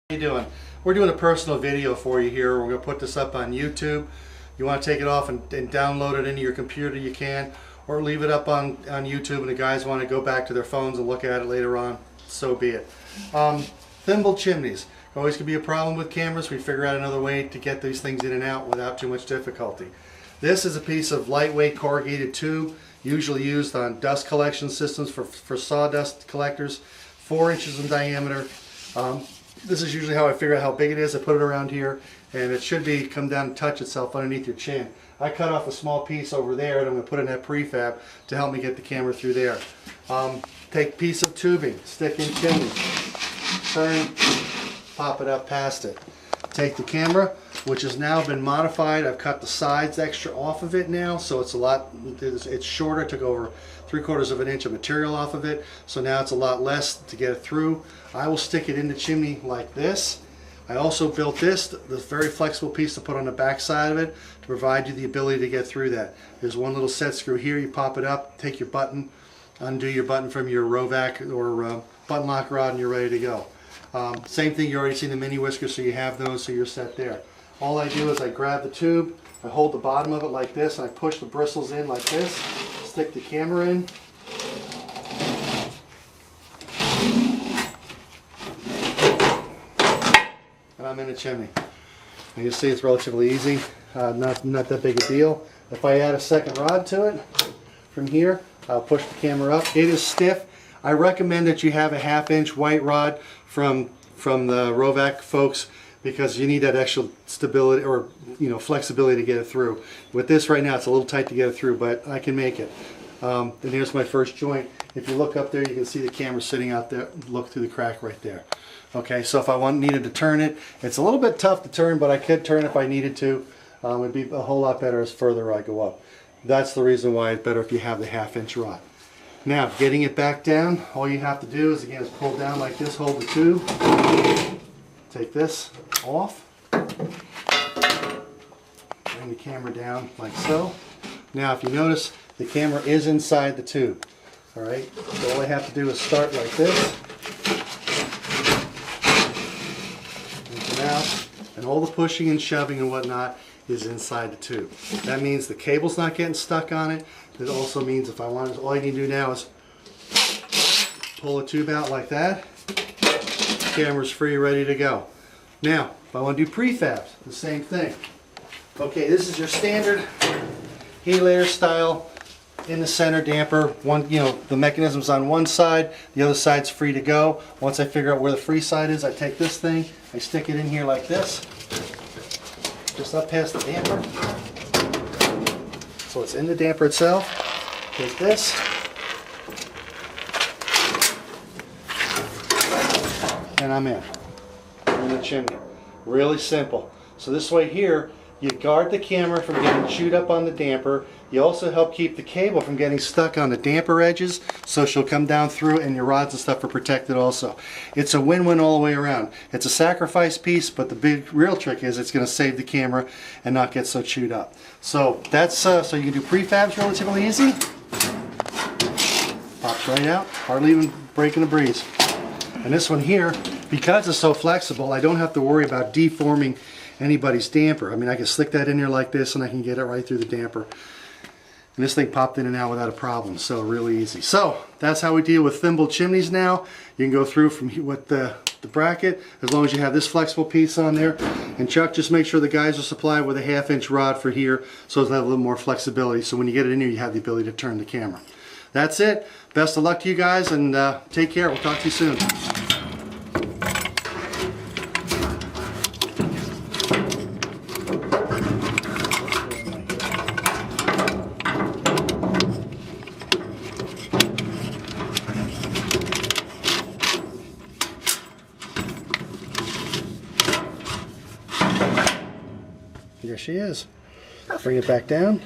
How you doing? We're doing a personal video for you here. We're going to put this up on YouTube. You want to take it off and download it into your computer, you can, or leave it up on YouTube and the guys want to go back to their phones and look at it later on, so be it. Thimble chimneys. Always could be a problem with cameras. We figure out another way to get these things in and out without too much difficulty. This is a piece of lightweight corrugated tube, usually used on dust collection systems for sawdust collectors, 4 inches in diameter. This is usually how I figure out how big it is. I put it around here, and it should come down and touch itself underneath your chin. I cut off a small piece over there, and I'm going to put in that prefab to help me get the camera through there. Take a piece of tubing, stick in chimney, turn, pop it up past it. Take the camera, which has now been modified. I've cut the sides extra off of it now, so it's shorter. I took over 3/4 of an inch of material off of it, so now it's a lot less to get it through. I will stick it in the chimney like this. I also built this very flexible piece to put on the back side of it to provide you the ability to get through that. There's one little set screw here. You pop it up, take your button, undo your button from your Rovac or button lock rod, and you're ready to go. Same thing, you already seen the mini whiskers, so you have those, so you're set there. All I do is I grab the tube, I hold the bottom of it like this, and I push the bristles in like this, stick the camera in, and I'm in the chimney. And you see it's relatively easy, not that big a deal. If I add a second rod to it, from here, I'll push the camera up. It is stiff. I recommend that you have a 1/2 inch white rod from the Rovac folks, because you need that extra stability or flexibility to get it through. With this right now, it's a little tight to get it through, but I can make it. And here's my first joint. If you look up there, you can see the camera sitting out there. Look through the crack right there. Okay, so if I needed to turn it, it's a little bit tough to turn, but I could turn if I needed to. It'd be a whole lot better as further I go up. That's the reason why it's better if you have the 1/2 inch rod. Now, getting it back down, all you have to do is, again, pull down like this, hold the tube, take this off, bring the camera down like so. Now, if you notice, the camera is inside the tube. All right, so all I have to do is start like this, and come out, and all the pushing and shoving and whatnot is inside the tube. That means the cable's not getting stuck on it. It also means if I want, all I can do now is pull the tube out like that. The camera's free, ready to go. Now, if I want to do prefabs, the same thing. Okay, this is your standard heliator style in the center damper. The mechanism's on one side, the other side's free to go. Once I figure out where the free side is, I take this thing, I stick it in here like this, just up past the damper. So it's in the damper itself. Take this, and I'm in the chimney. Really simple. So this way here, you guard the camera from getting chewed up on the damper. You also help keep the cable from getting stuck on the damper edges, so she'll come down through, and your rods and stuff are protected also. It's a win-win all the way around. It's a sacrifice piece, but the real trick is it's going to save the camera and not get so chewed up. So that's so you can do prefabs relatively easy. Pops right out, hardly even breaking a breeze. And this one here, because it's so flexible, I don't have to worry about deforming anybody's damper. I mean, I can slick that in there like this, and I can get it right through the damper. And this thing popped in and out without a problem, so really easy. So that's how we deal with thimble chimneys now. You can go through from with the bracket, as long as you have this flexible piece on there. And Chuck, just make sure the guys are supplied with a 1/2 inch rod for here, so it'll have a little more flexibility. So when you get it in here, you have the ability to turn the camera. That's it. Best of luck to you guys, and take care. We'll talk to you soon. Here she is. Bring it back down.